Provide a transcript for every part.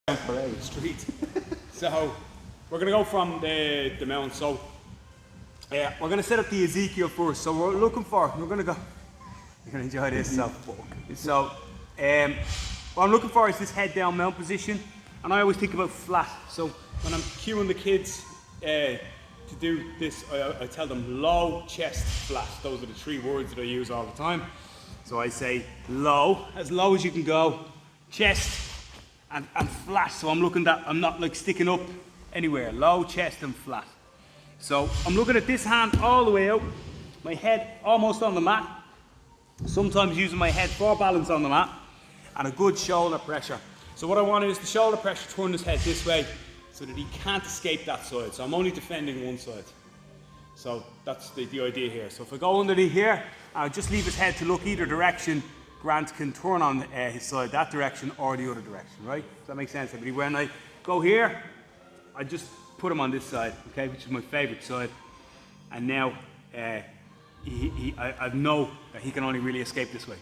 Parade Street. So we're going to go from the mount. So we're going to set up the Ezekiel first. So we're going to go, you're going to enjoy this. So what I'm looking for is this head down mount position, and I always think about flat. So when I'm cueing the kids to do this, I tell them low, chest, flat. Those are the three words that I use all the time. So I say low as you can go, chest, and flat. So I'm looking that I'm not like sticking up anywhere. Low, chest, and flat. So I'm looking at this hand all the way out, my head almost on the mat. Sometimes using my head for balance on the mat, and a good shoulder pressure. So what I want is the shoulder pressure turn his head this way so that he can't escape that side. So I'm only defending one side. So that's the idea here. So if I go underneath here, I'll just leave his head to look either direction. Grant can turn on his side that direction or the other direction, right? Does that make sense, everybody? When I go here, I just put him on this side, okay, which is my favorite side. And now I know that he can only really escape this way.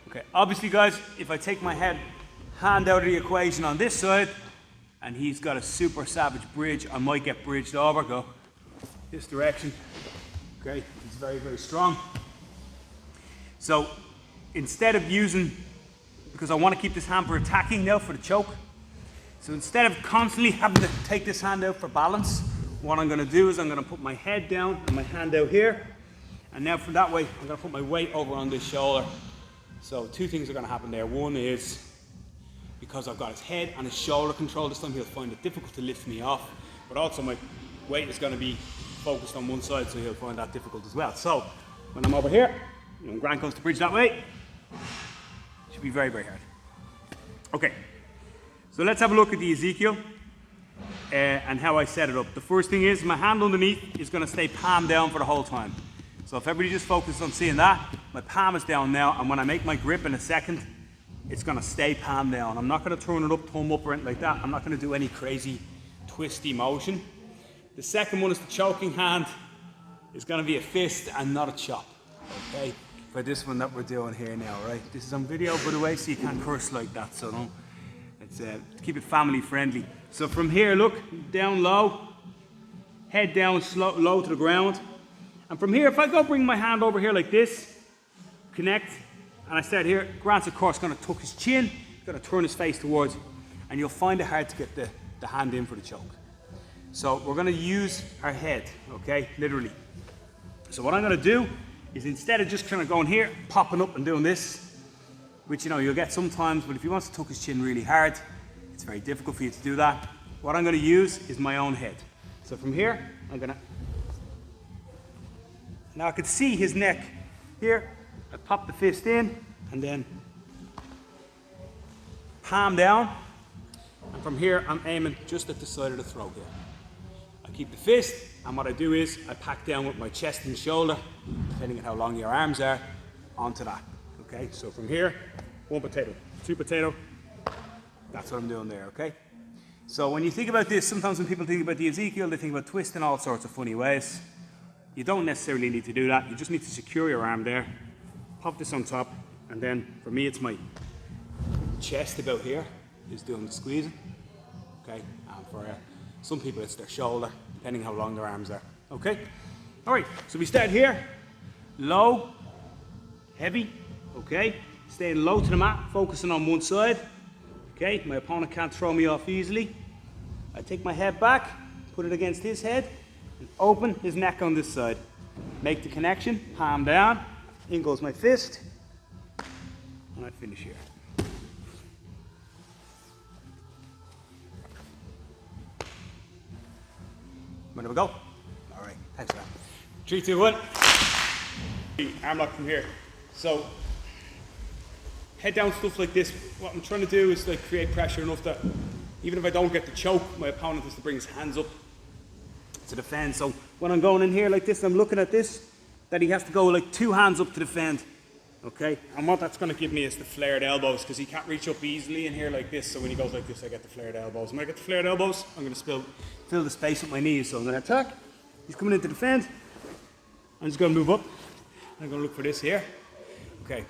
Okay, obviously guys, if I take my hand out of the equation on this side, and he's got a super savage bridge, I might get bridged over, go this direction. Okay, he's very, very strong. So instead of using, because I want to keep this hand for attacking now for the choke, so instead of constantly having to take this hand out for balance, what I'm going to do is I'm going to put my head down and my hand out here, and now from that way I'm going to put my weight over on this shoulder. So two things are going to happen there. One is, because I've got his head and his shoulder control this time, he'll find it difficult to lift me off, but also my weight is going to be focused on one side, so he'll find that difficult as well. So when I'm over here, when Grant goes to bridge that way, it should be very, very hard. Okay, so let's have a look at the Ezekiel and how I set it up. The first thing is my hand underneath is going to stay palm down for the whole time. So if everybody just focuses on seeing that, my palm is down now, and when I make my grip in a second, it's going to stay palm down. I'm not going to turn it up, thumb up, or anything like that. I'm not going to do any crazy twisty motion. The second one is the choking hand. It's going to be a fist and not a chop, okay? For this one that we're doing here now, right? This is on video, by the way, so you can't curse like that, so don't. It's keep it family friendly. So from here, look, down low, head down low to the ground. And from here, if I go bring my hand over here like this, connect, and I start here, Grant's of course going to tuck his chin, he's going to turn his face towards you, and you'll find it hard to get the hand in for the choke. So we're going to use our head, okay, literally. So what I'm going to do is, instead of just kind of going here, popping up and doing this, which you'll get sometimes, but if he wants to tuck his chin really hard, it's very difficult for you to do that. What I'm going to use is my own head. So from here, I'm going to, now I can see his neck here. I pop the fist in and then palm down, and from here I'm aiming just at the side of the throat here. I keep the fist, and what I do is I pack down with my chest and shoulder, depending on how long your arms are, onto that. Okay, so from here, one potato, two potato, that's what I'm doing there, okay? So when you think about this, sometimes when people think about the Ezekiel, they think about twisting all sorts of funny ways. You don't necessarily need to do that, you just need to secure your arm there, pop this on top, and then for me it's my chest about here is doing the squeezing, okay? And for some people it's their shoulder, depending how long their arms are, okay? All right, so we start here, low, heavy, okay? Staying low to the mat, focusing on one side, okay? My opponent can't throw me off easily. I take my head back, put it against his head, and open his neck on this side. Make the connection, palm down, in goes my fist, and I finish here. Ready to go? All right, thanks for that. 3, 2, 1. Arm lock from here. So, head down stuff like this, what I'm trying to do is like create pressure enough that even if I don't get the choke, my opponent has to bring his hands up to defend. So when I'm going in here like this, I'm looking at this, that he has to go like 2 hands up to defend. Okay, and what that's going to give me is the flared elbows, because he can't reach up easily in here like this, so when he goes like this I get the flared elbows. And when I get the flared elbows, I'm going to fill the space with my knees. So I'm going to attack, he's coming in to defend, I'm just going to move up, I'm going to look for this here. Okay,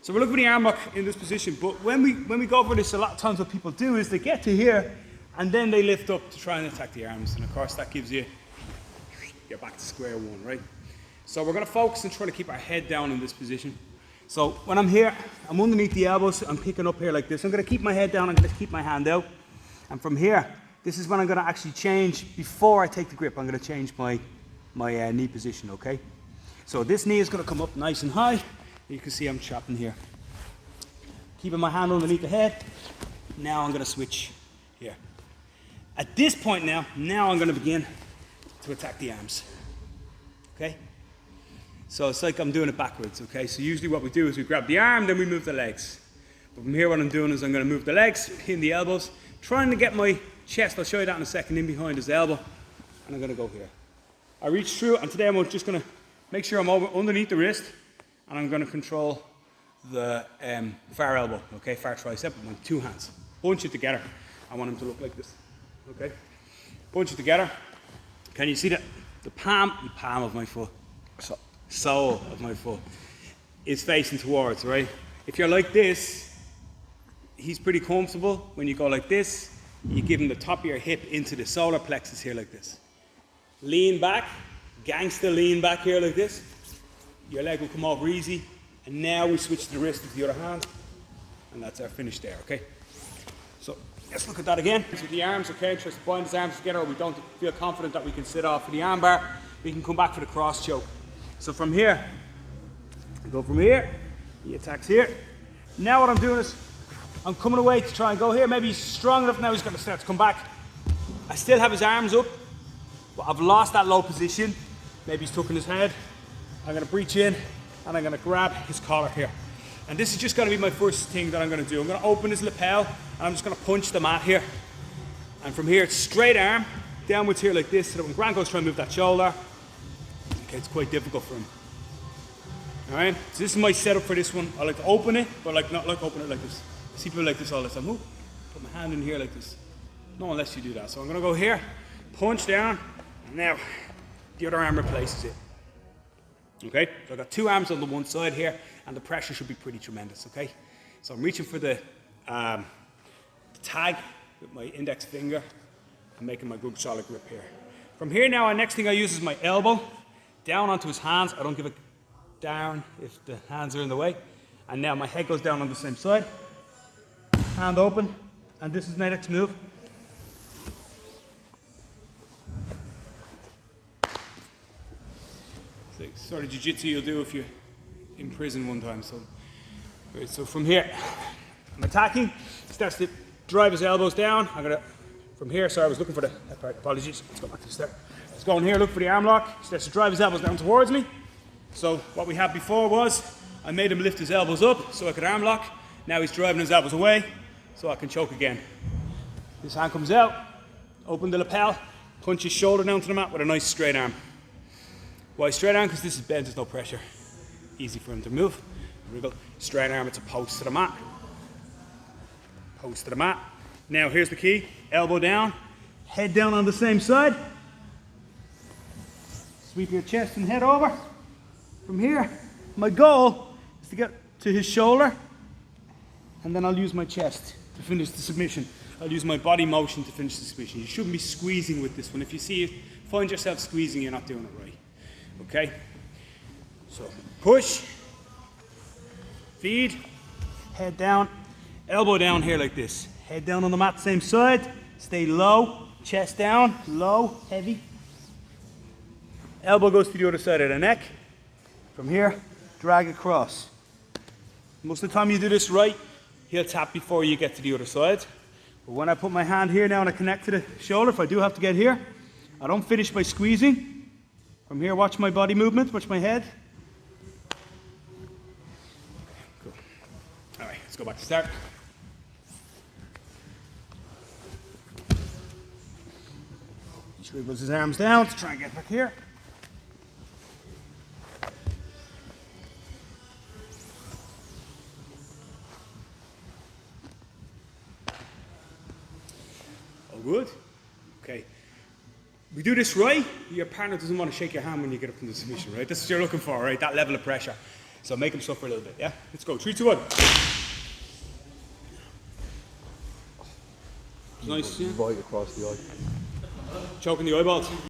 So we're looking for the arm lock in this position, but when we go for this, a lot of times what people do is they get to here and then they lift up to try and attack the arms, and of course that gives you're back to square one, right? So we're going to focus on trying to keep our head down in this position. So when I'm here, I'm underneath the elbows, I'm picking up here like this. I'm going to keep my head down, I'm going to keep my hand out, and from here, this is when I'm going to actually change, before I take the grip, I'm going to change my knee position, okay? So this knee is going to come up nice and high. You can see I'm chopping here. Keeping my hand underneath the head. Now I'm going to switch here. At this point now I'm going to begin to attack the arms. Okay? So it's like I'm doing it backwards, okay? So usually what we do is we grab the arm, then we move the legs. But from here what I'm doing is I'm going to move the legs, pin the elbows, trying to get my chest, I'll show you that in a second, in behind his elbow. And I'm going to go here. I reach through, and today I'm just going to make sure I'm over underneath the wrist, and I'm going to control the far elbow, okay, far tricep with my two hands. Bunch it together. I want him to look like this, okay? Bunch it together. Can you see that? The palm of my foot, sole of my foot is facing towards, right? If you're like this, he's pretty comfortable. When you go like this, you give him the top of your hip into the solar plexus here like this. Lean back, gangster lean back here like this. Your leg will come over easy, and now we switch the wrist to the other hand, and that's our finish there, okay? So let's look at that again. With the arms, okay, try to bind his arms together, or we don't feel confident that we can sit off for the arm bar, we can come back for the cross choke. So from here, I go from here, he attacks here. Now what I'm doing is, I'm coming away to try and go here. Maybe he's strong enough now, he's going to start to come back. I still have his arms up, but I've lost that low position. Maybe he's tucking his head. I'm going to breach in, and I'm going to grab his collar here. And this is just going to be my first thing that I'm going to do. I'm going to open his lapel, and I'm just going to punch the mat here. And from here, it's straight arm, downwards here like this, so that when Grant goes trying to move that shoulder, okay, it's quite difficult for him. All right, so this is my setup for this one. I like to open it, but not like open it like this. I see people like this all the time. Ooh, put my hand in here like this. No one lets you do that. So I'm going to go here, punch down, and now the other arm replaces it. Okay, so I've got two arms on the one side here, and the pressure should be pretty tremendous, okay? So I'm reaching for the tag with my index finger and making my good solid grip here. From here now, the next thing I use is my elbow down onto his hands. I don't give it down if the hands are in the way. And now my head goes down on the same side. Hand open, and this is my next move. Sort of jiu-jitsu you'll do if you're in prison one time. So, right, so from here, I'm attacking. He starts to drive his elbows down. I'm gonna, from here, sorry, I was looking for that part, apologies. Let's go back to the start. Let's go in here, look for the arm lock. He starts to drive his elbows down towards me. So what we had before was, I made him lift his elbows up so I could arm lock. Now he's driving his elbows away so I can choke again. His hand comes out, open the lapel, punch his shoulder down to the mat with a nice straight arm. Why straight arm? Because this is bent, there's no pressure. Easy for him to move. Wriggle. Straight arm, it's a post to the mat. Post to the mat. Now here's the key. Elbow down, head down on the same side. Sweep your chest and head over. From here, my goal is to get to his shoulder, and then I'll use my chest to finish the submission. I'll use my body motion to finish the submission. You shouldn't be squeezing with this one. If you find yourself squeezing, you're not doing it right. Okay, so push, feed, head down, elbow down here like this. Head down on the mat, same side, stay low, chest down, low, heavy. Elbow goes to the other side of the neck. From here, drag across. Most of the time you do this right, he'll tap before you get to the other side. But when I put my hand here now and I connect to the shoulder, if I do have to get here, I don't finish by squeezing. From here, watch my body movement, watch my head. Cool. All right, let's go back to start. He swivel his arms down to try and get back here. All good? Okay. We do this right, your partner doesn't want to shake your hand when you get up from the submission, right? That's what you're looking for, right? That level of pressure. So make him suffer a little bit, yeah? Let's go, 3, 2, 1. Nice, yeah? Right across the eye. Choking the eyeballs.